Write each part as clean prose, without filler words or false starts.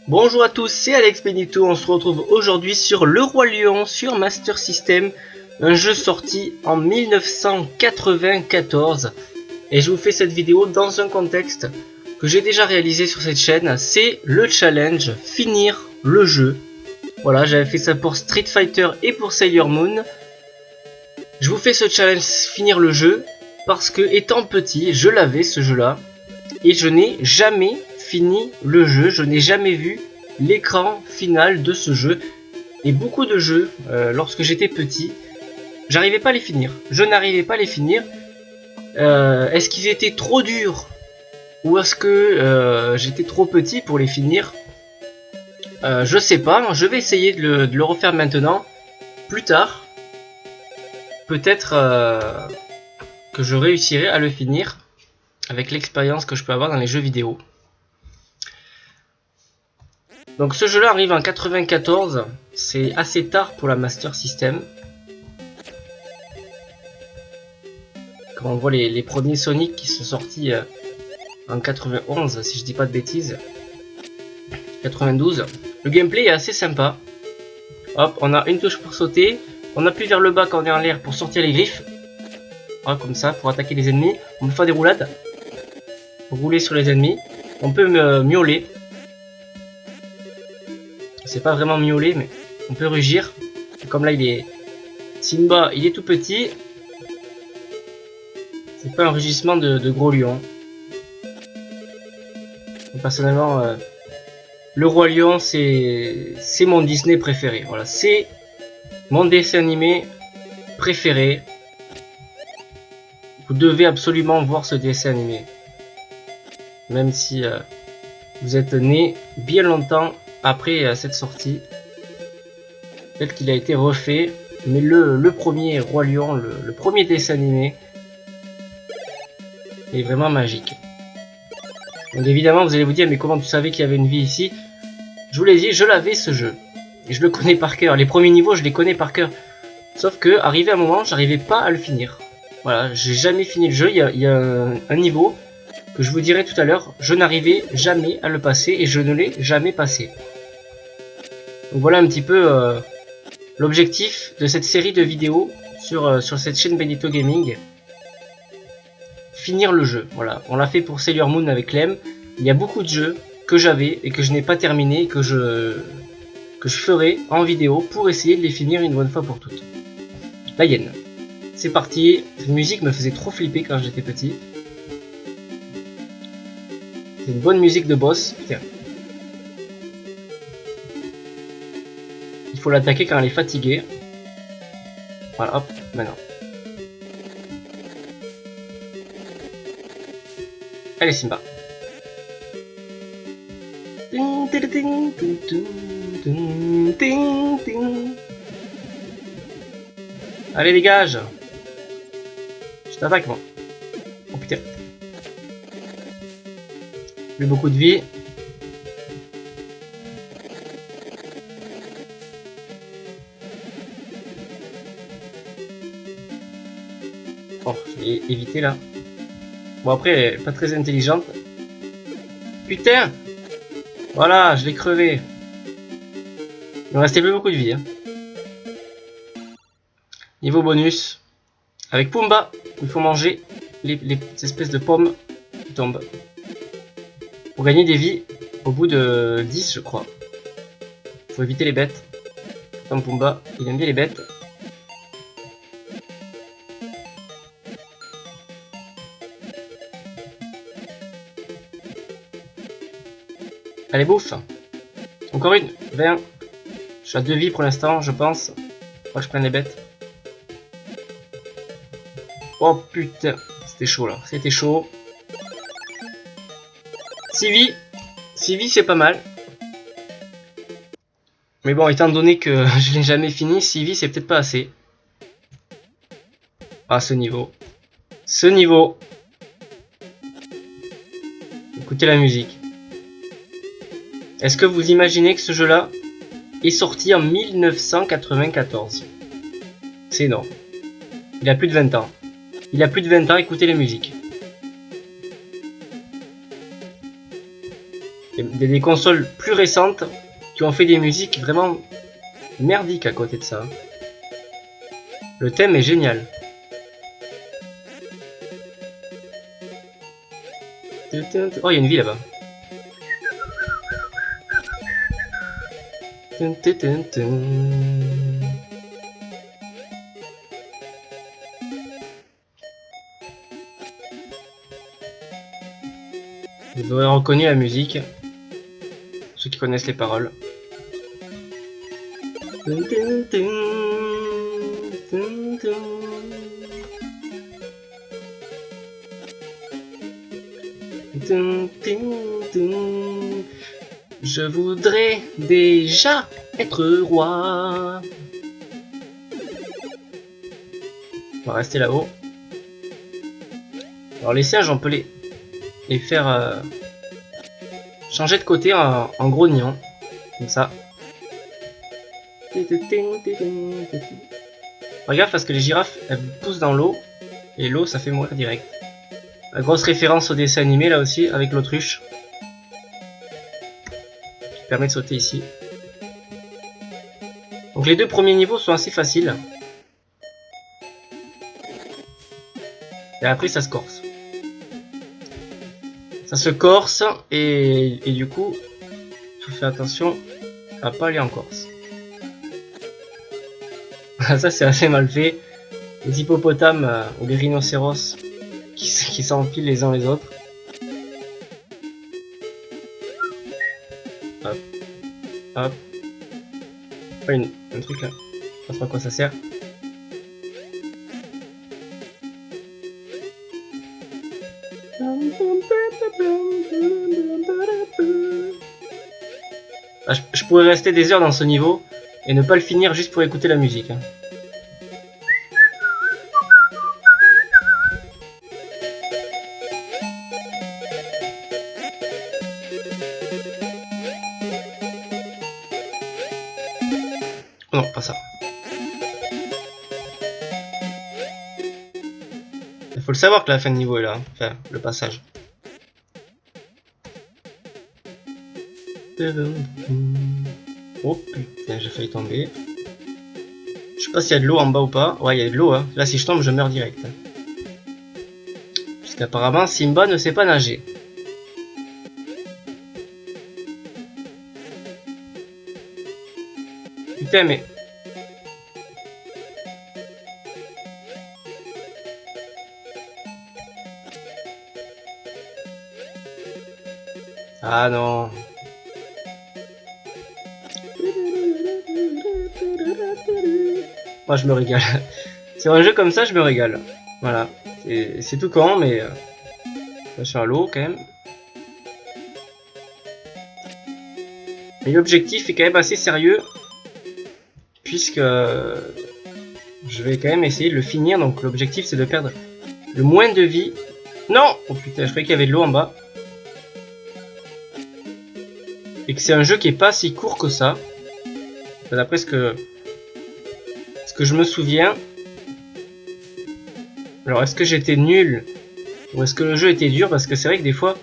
Bonjour à tous, c'est Alex Benito, on se retrouve aujourd'hui sur Le Roi Lion sur Master System, un jeu sorti en 1994, et je vous fais cette vidéo dans un contexte que j'ai déjà réalisé sur cette chaîne, c'est le challenge finir le jeu. Voilà, j'avais fait ça pour Street Fighter et pour Sailor Moon. Je vous fais ce challenge finir le jeu parce que étant petit, je l'avais ce jeu là, et je n'ai jamais fini le jeu, je n'ai jamais vu l'écran final de ce jeu. Et beaucoup de jeux, lorsque j'étais petit, j'arrivais pas à les finir. Je n'arrivais pas à les finir. Est-ce qu'ils étaient trop durs ou est-ce que j'étais trop petit pour les finir? Je sais pas, je vais essayer de le refaire maintenant, plus tard. Peut-être que je réussirai à le finir avec l'expérience que je peux avoir dans les jeux vidéo. Donc ce jeu là arrive en 94, c'est assez tard pour la Master System. Quand on voit les premiers Sonic qui sont sortis en 91, si je dis pas de bêtises, 92, le gameplay est assez sympa. Hop, on a une touche pour sauter, on appuie vers le bas quand on est en l'air pour sortir les griffes. Voilà, comme ça, pour attaquer les ennemis. On peut faire des roulades, rouler sur les ennemis. On peut miauler. C'est pas vraiment miauler, mais on peut rugir. Comme là, il est Simba, il est tout petit. C'est pas un rugissement de gros lion. Personnellement, le Roi Lion, c'est mon Disney préféré. Voilà, c'est mon dessin animé préféré. Vous devez absolument voir ce dessin animé. Même si vous êtes né bien longtemps après cette sortie. Peut-être qu'il a été refait. Mais le premier Roi Lion, le premier dessin animé, est vraiment magique. Donc évidemment vous allez vous dire, mais comment tu savais qu'il y avait une vie ici? Je vous l'ai dit, je l'avais ce jeu. Et je le connais par cœur. Les premiers niveaux, je les connais par cœur. Sauf que, arrivé à un moment, j'arrivais pas à le finir. Voilà, j'ai jamais fini le jeu. Il y a un niveau que je vous dirai tout à l'heure. Je n'arrivais jamais à le passer et je ne l'ai jamais passé. Donc voilà un petit peu l'objectif de cette série de vidéos sur cette chaîne Benito Gaming. Finir le jeu. Voilà, on l'a fait pour Sailor Moon avec Clem. Il y a beaucoup de jeux que j'avais et que je n'ai pas terminé et que je ferai en vidéo pour essayer de les finir une bonne fois pour toutes. La hyène. C'est parti. Cette musique me faisait trop flipper quand j'étais petit. C'est une bonne musique de boss. Tiens. Il faut l'attaquer quand elle est fatiguée. Voilà, hop, maintenant. Allez Simba. Allez dégage. Je t'attaque moi. Oh putain. Plus beaucoup de vie. Oh, je vais éviter là. Bon après, elle est pas très intelligente. Putain. Voilà, je l'ai crevé. Il me restait plus beaucoup de vie. Hein. Niveau bonus. Avec Pumba, il faut manger les espèces de pommes qui tombent. Pour gagner des vies au bout de 10 je crois. Il faut éviter les bêtes. Comme Pumba, il aime bien les bêtes. Allez, bouffe. Encore une. 20. Je suis à 2 vies pour l'instant, je pense. Faut que je prenne les bêtes. Oh putain. C'était chaud là. C'était chaud. 6 vies. 6 vies, c'est pas mal. Mais bon, étant donné que je l'ai jamais fini, 6 vies, c'est peut-être pas assez. Ah, ce niveau. Ce niveau. Écoutez la musique. Est-ce que vous imaginez que ce jeu-là est sorti en 1994? C'est énorme. Il a plus de 20 ans. Il a plus de 20 ans, écoutez la musique. des consoles plus récentes qui ont fait des musiques vraiment merdiques à côté de ça. Le thème est génial. Oh, il y a une vie là-bas. Vous aurez reconnu la musique, ceux qui connaissent les paroles. Je voudrais déjà être roi. On va rester là-haut. Alors les singes, on peut les faire changer de côté en grognant, comme ça. Regarde parce que les girafes elles poussent dans l'eau et l'eau ça fait mourir direct. La grosse référence au dessin animé là aussi avec l'autruche qui permet de sauter ici. Donc les deux premiers niveaux sont assez faciles. Et après ça se corse. Ça se corse et du coup, faut faire attention à pas aller en Corse. Ça c'est assez mal fait. Les hippopotames ou les rhinocéros qui s'empilent les uns les autres. Hop. Hop. Oh, un truc là. Je sais pas à quoi ça sert. Ah, je pourrais rester des heures dans ce niveau et ne pas le finir juste pour écouter la musique. Non, pas ça. Il faut le savoir que la fin de niveau est là, enfin le passage. Oh putain, j'ai failli tomber. Je sais pas s'il y a de l'eau en bas ou pas. Ouais, il y a de l'eau. Hein. Là, si je tombe, je meurs direct. Puisqu'apparemment, Simba ne sait pas nager. Putain, mais... Ah non. Moi, je me régale. Sur un jeu comme ça, je me régale. Voilà. C'est tout con, mais... attention à l'eau, quand même. Et l'objectif est quand même assez sérieux. Puisque... je vais quand même essayer de le finir. Donc, l'objectif, c'est de perdre le moins de vie. Non! Oh putain, je croyais qu'il y avait de l'eau en bas. Et que c'est un jeu qui est pas si court que ça. D'après ce que je me souviens. Alors est-ce que j'étais nul ou est-ce que le jeu était dur? Parce que c'est vrai que des fois,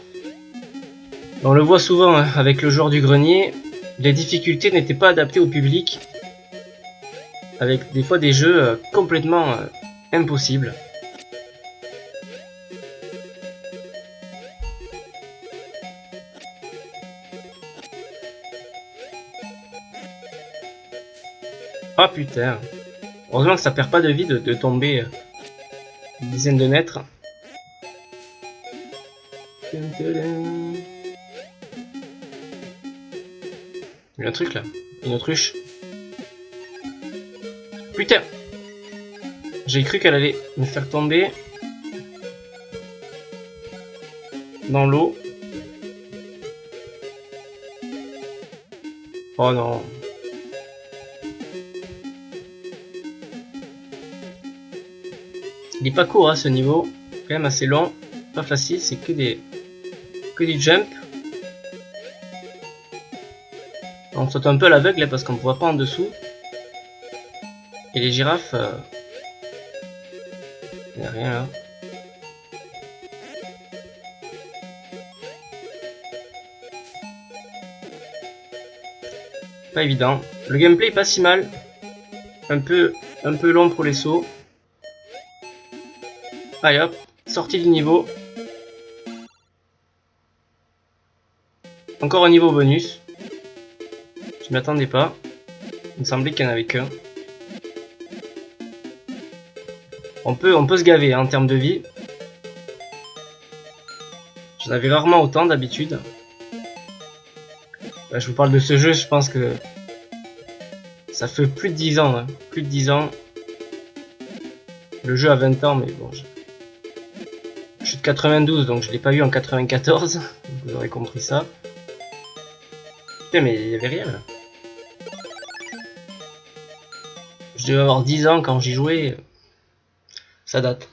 on le voit souvent hein, avec le joueur du grenier, les difficultés n'étaient pas adaptées au public. Avec des fois des jeux complètement impossibles. Ah putain. Heureusement que ça perd pas de vie de tomber une dizaine de mètres. Il y a un truc là. Une autruche. Putain. J'ai cru qu'elle allait me faire tomber dans l'eau. Oh non. Il est pas court hein, ce niveau, quand même assez long, pas facile, c'est que du jump. On saute un peu à l'aveugle là, parce qu'on ne voit pas en dessous. Et les girafes, il n'y a rien là. Pas évident. Le gameplay est pas si mal. Un peu long pour les sauts. Allez hop, sortie du niveau. Encore un niveau bonus. Je m'attendais pas. Il me semblait qu'il n'y en avait qu'un. On peut se gaver hein, en termes de vie. J'en avais rarement autant d'habitude. Là, je vous parle de ce jeu, je pense que ça fait plus de 10 ans. Hein. Plus de 10 ans. Le jeu a 20 ans, mais bon. Je suis de 92, donc je l'ai pas eu en 94. Vous aurez compris ça. Putain, mais il y avait rien là. Je devais avoir 10 ans quand j'y jouais. Ça date.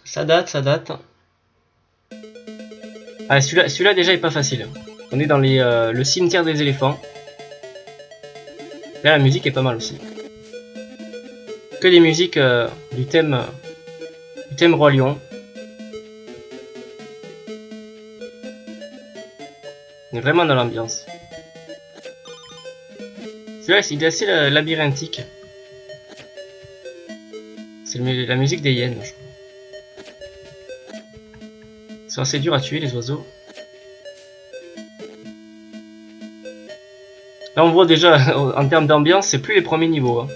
Ah, celui-là déjà est pas facile. On est dans le cimetière des éléphants. Là, la musique est pas mal aussi. Que des musiques du thème Roi Lion. On est vraiment dans l'ambiance. Celui-là, il est assez labyrinthique. C'est la musique des hyènes, je crois. Ils sont assez durs à tuer, les oiseaux. Là, on voit déjà, en termes d'ambiance, c'est plus les premiers niveaux. Hein.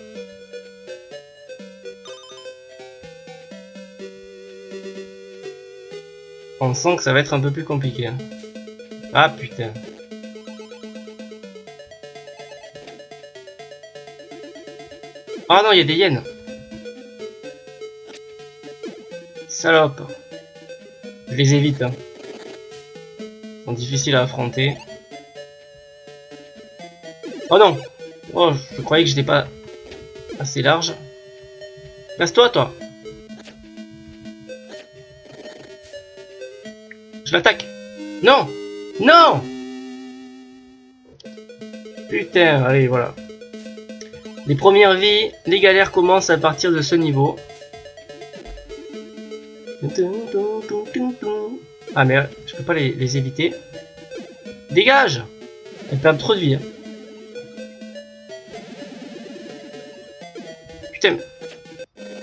On sent que ça va être un peu plus compliqué. Hein. Ah, putain. Ah non, il y a des hyènes. Salope. Je les évite. Hein. Ils sont difficiles à affronter. Oh non. Oh, je croyais que j'étais pas assez large. Casse-toi, toi. Je l'attaque. Non. Non. Putain, allez, voilà. Les premières vies, les galères commencent à partir de ce niveau. Ah mais je peux pas les éviter. Dégage! Elles perdent trop de vie. Hein. Putain.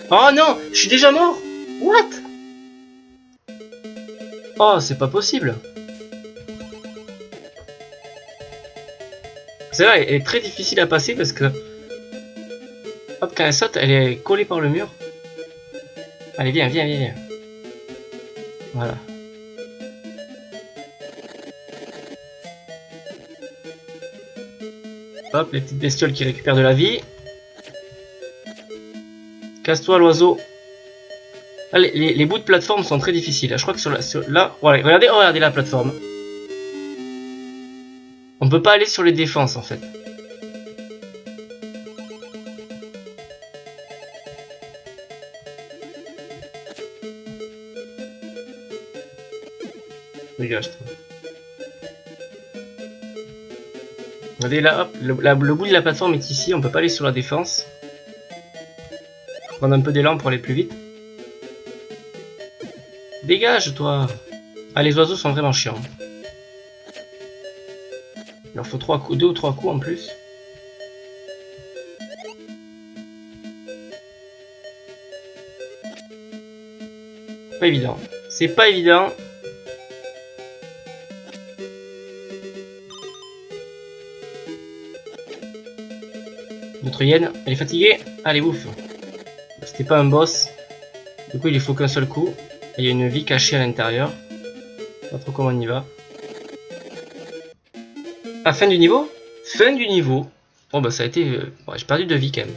Oh non! Je suis déjà mort! What? Oh, c'est pas possible. Celle-là elle est très difficile à passer parce que... Hop, quand elle saute, elle est collée par le mur. Allez, viens. Voilà. Hop, les petites bestioles qui récupèrent de la vie. Casse-toi, l'oiseau. Les bouts de plateforme sont très difficiles. Je crois que là... Voilà, regardez la plateforme. On peut pas aller sur les défenses, en fait. Dégage. Regardez là, hop, le bout de la plateforme est ici, on peut pas aller sur la défense. Faut prendre un peu d'élan pour aller plus vite. Dégage toi. Ah, les oiseaux sont vraiment chiants. Il leur faut 2 ou 3 coups en plus. Pas évident. C'est pas évident. Notre hyène, elle est fatiguée. Allez, ouf. C'était pas un boss. Du coup, il lui faut qu'un seul coup. Et il y a une vie cachée à l'intérieur. Pas trop comment on y va. Ah, fin du niveau? Fin du niveau. Bon, bah, ça a été... Bon, j'ai perdu de vie quand même.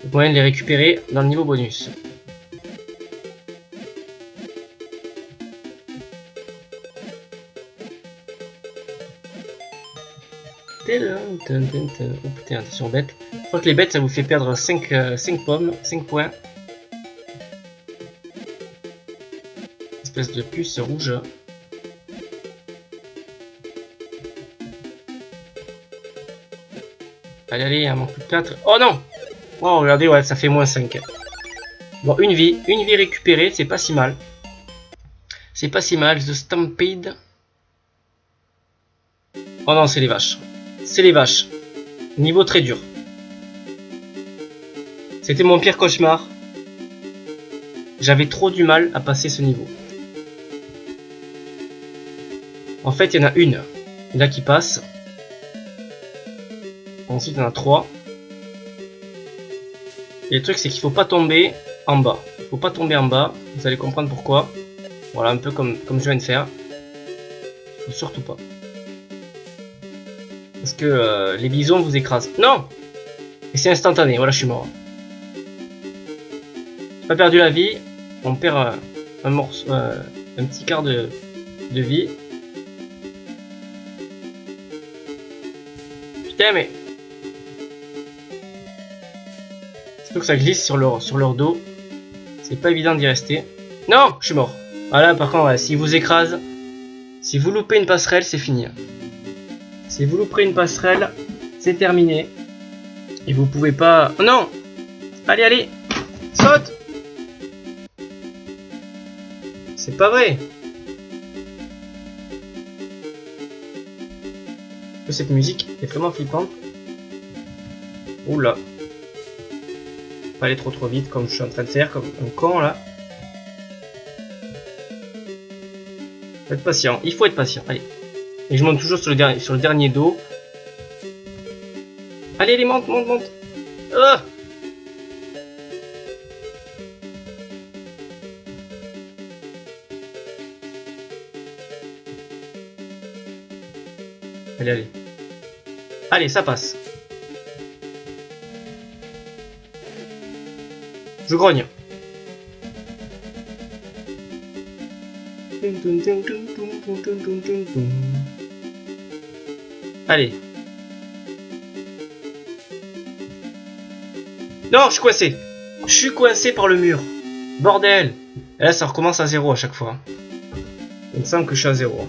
Le moyen de les récupérer dans le niveau bonus. Oh putain, attention bête. Je crois que les bêtes ça vous fait perdre 5 pommes, 5 points. Espèce de puce rouge. Allez, il en manque plus que 4. Oh non! Oh regardez, ouais, ça fait moins 5. Bon, une vie récupérée, c'est pas si mal. C'est pas si mal, The Stampede. Oh non, c'est les vaches. C'est les vaches. Niveau très dur. C'était mon pire cauchemar. J'avais trop du mal à passer ce niveau. En fait, il y en a une. Là qui passe. Ensuite, il y en a 3. Et le truc, c'est qu'il faut pas tomber en bas. Il faut pas tomber en bas. Vous allez comprendre pourquoi. Voilà, un peu comme je viens de faire. Il faut surtout pas. Parce que les bisons vous écrasent. Non! Et c'est instantané. Voilà, je suis mort. J'ai pas perdu la vie. On perd un morceau, un petit quart de vie. Putain, mais... Surtout que ça glisse sur leur dos. C'est pas évident d'y rester. Non, je suis mort. Voilà, par contre, ouais, s'il vous écrase, si vous loupez une passerelle, c'est fini. Si vous loupez une passerelle, c'est terminé. Et vous pouvez pas... Oh non! Allez, allez! Saute! C'est pas vrai! Cette musique est vraiment flippante. Oula! Pas aller trop vite comme je suis en train de faire, comme un con là. Faut être patient, il faut être patient, allez. Et je monte toujours sur le dernier dos. Allez, allez, monte. Ah, allez. Allez, ça passe. Je grogne. Allez. Non, je suis coincé. Je suis coincé par le mur. Bordel. Et là, ça recommence à 0 à chaque fois. Il me semble que je suis à 0.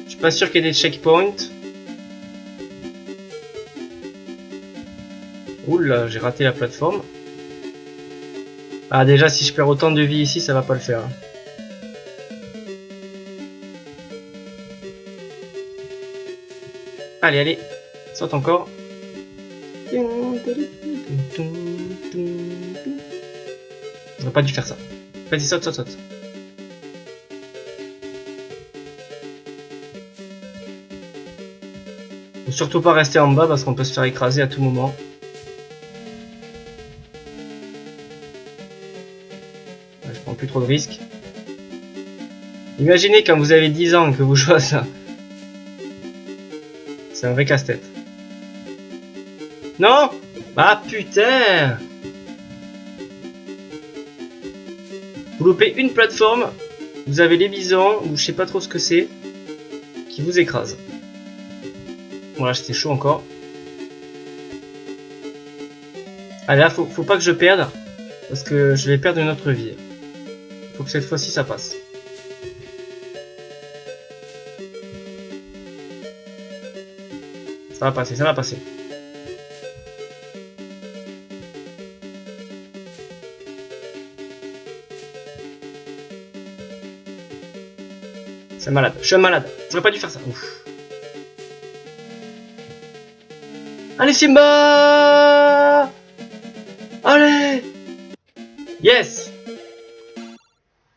Je suis pas sûr qu'il y ait des checkpoints. Oula, j'ai raté la plateforme. Ah, déjà, si je perds autant de vie ici, ça va pas le faire. Allez, allez. Saute encore. J'aurais pas dû faire ça. Vas-y, saute. Faut surtout pas rester en bas parce qu'on peut se faire écraser à tout moment. Je prends plus trop de risques. Imaginez quand vous avez 10 ans que vous jouez à ça. C'est un vrai casse-tête. Non! Ah putain! Vous loupez une plateforme, vous avez les bisons, ou je sais pas trop ce que c'est, qui vous écrasent. Voilà, c'était chaud encore. Allez là, faut pas que je perde, parce que je vais perdre une autre vie. Faut que cette fois-ci ça passe. Ça va passer. Je suis un malade. J'aurais pas dû faire ça. Ouf. Allez Simba! Allez! Yes!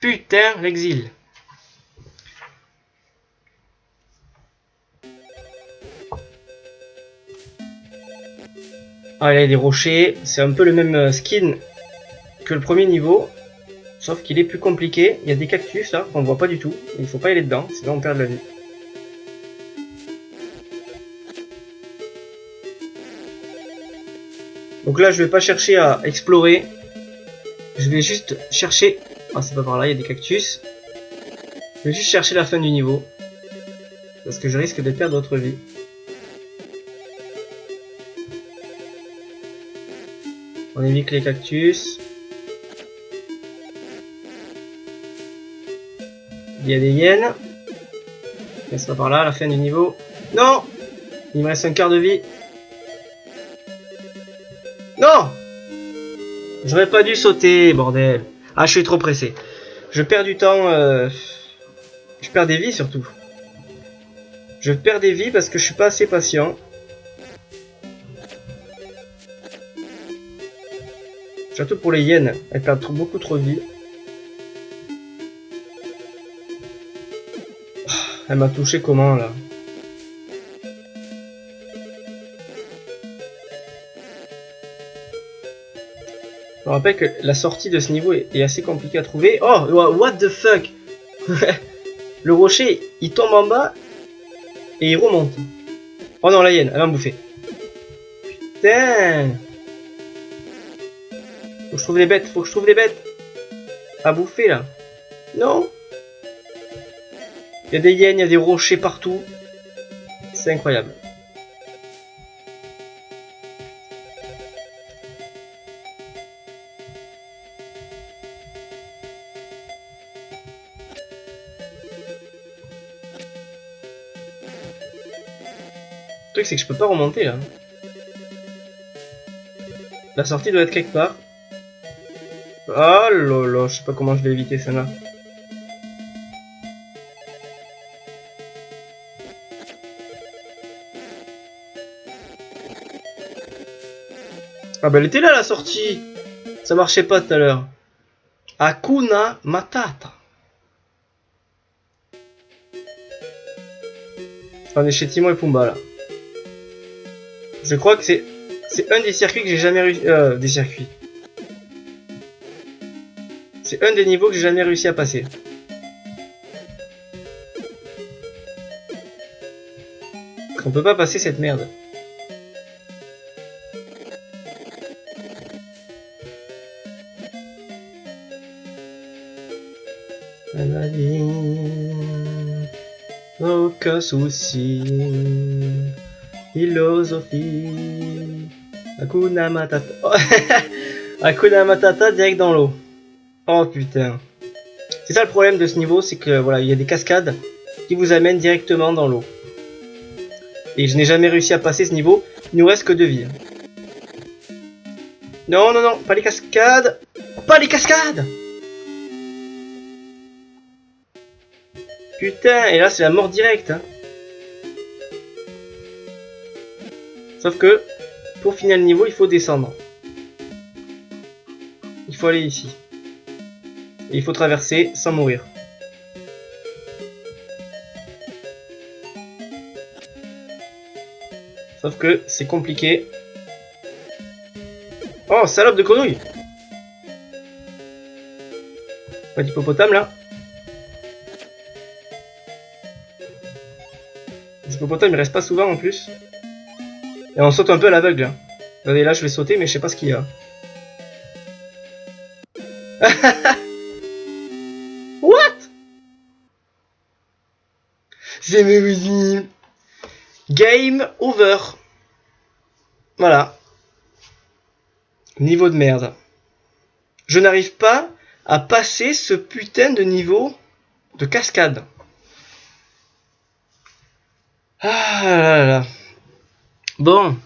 Putain, l'exil. Ah, il y a des rochers. C'est un peu le même skin que le premier niveau. Sauf qu'il est plus compliqué. Il y a des cactus là qu'on voit pas du tout. Il faut pas y aller dedans, sinon on perd de la vie. Donc là, je vais pas chercher à explorer. Je vais juste chercher... Ah, c'est pas par là, il y a des cactus. Je vais juste chercher la fin du niveau. Parce que je risque de perdre d'autres vies. On évite les cactus. Il y a des hyènes. Et c'est pas par là, la fin du niveau. Non! Il me reste un quart de vie. Non! J'aurais pas dû sauter, bordel. Ah, je suis trop pressé. Je perds du temps. Je perds des vies surtout. Je perds des vies parce que je suis pas assez patient. Surtout pour les hyènes, elles perdent beaucoup trop de vie. Elle m'a touché comment là? Je me rappelle que la sortie de ce niveau est assez compliquée à trouver. Oh, what the fuck? Le rocher, il tombe en bas et il remonte. Oh non, la hyène, elle va me bouffer. Putain! Faut que je trouve des bêtes, faut que je trouve des bêtes à bouffer là. Non! Il y a des hyènes, il y a des rochers partout. C'est incroyable. Le truc c'est que je peux pas remonter là. La sortie doit être quelque part. Oh là là, je sais pas comment je vais éviter ça là. Ah bah elle était là la sortie. Ça marchait pas tout à l'heure. Hakuna Matata. On est chez Timon et Pumba là. Je crois que c'est un des circuits que j'ai jamais réussi. Des circuits. C'est un des niveaux que j'ai jamais réussi à passer. On peut pas passer cette merde. La vie, aucun souci. Philosophie. Hakuna Matata. Oh. Hakuna Matata direct dans l'eau. Oh putain. C'est ça le problème de ce niveau, c'est que voilà, il y a des cascades qui vous amènent directement dans l'eau. Et je n'ai jamais réussi à passer ce niveau. Il nous reste que 2 vies. Non, non, non, pas les cascades. Pas les cascades. Putain, et là c'est la mort directe. Hein. Sauf que, pour finir le niveau, il faut descendre. Il faut aller ici. Et il faut traverser sans mourir. Sauf que c'est compliqué. Oh, salope de grenouille! Pas d'hippopotame là. Les hippopotames ils restent pas souvent en plus. Et on saute un peu à l'aveugle. Hein. Regardez là, je vais sauter, mais je sais pas ce qu'il y a. What? C'est mes game over. Voilà. Niveau de merde. Je n'arrive pas à passer ce putain de niveau de cascade. Ah là là. Bon.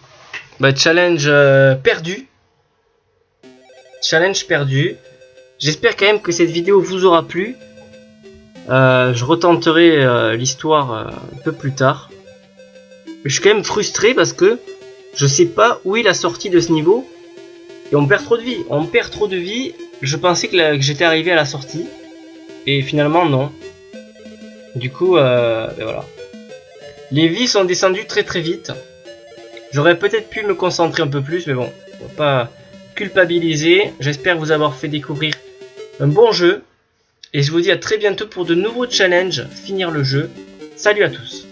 Bah challenge perdu. Challenge perdu. J'espère quand même que cette vidéo vous aura plu. Je retenterai l'histoire un peu plus tard. Je suis quand même frustré parce que je sais pas où est la sortie de ce niveau. Et on perd trop de vie. On perd trop de vie. Je pensais que j'étais arrivé à la sortie. Et finalement non. Du coup, ben voilà. Les vies sont descendues très très vite. J'aurais peut-être pu me concentrer un peu plus. Mais bon, faut pas culpabiliser. J'espère vous avoir fait découvrir un bon jeu. Et je vous dis à très bientôt pour de nouveaux challenges. Finir le jeu. Salut à tous.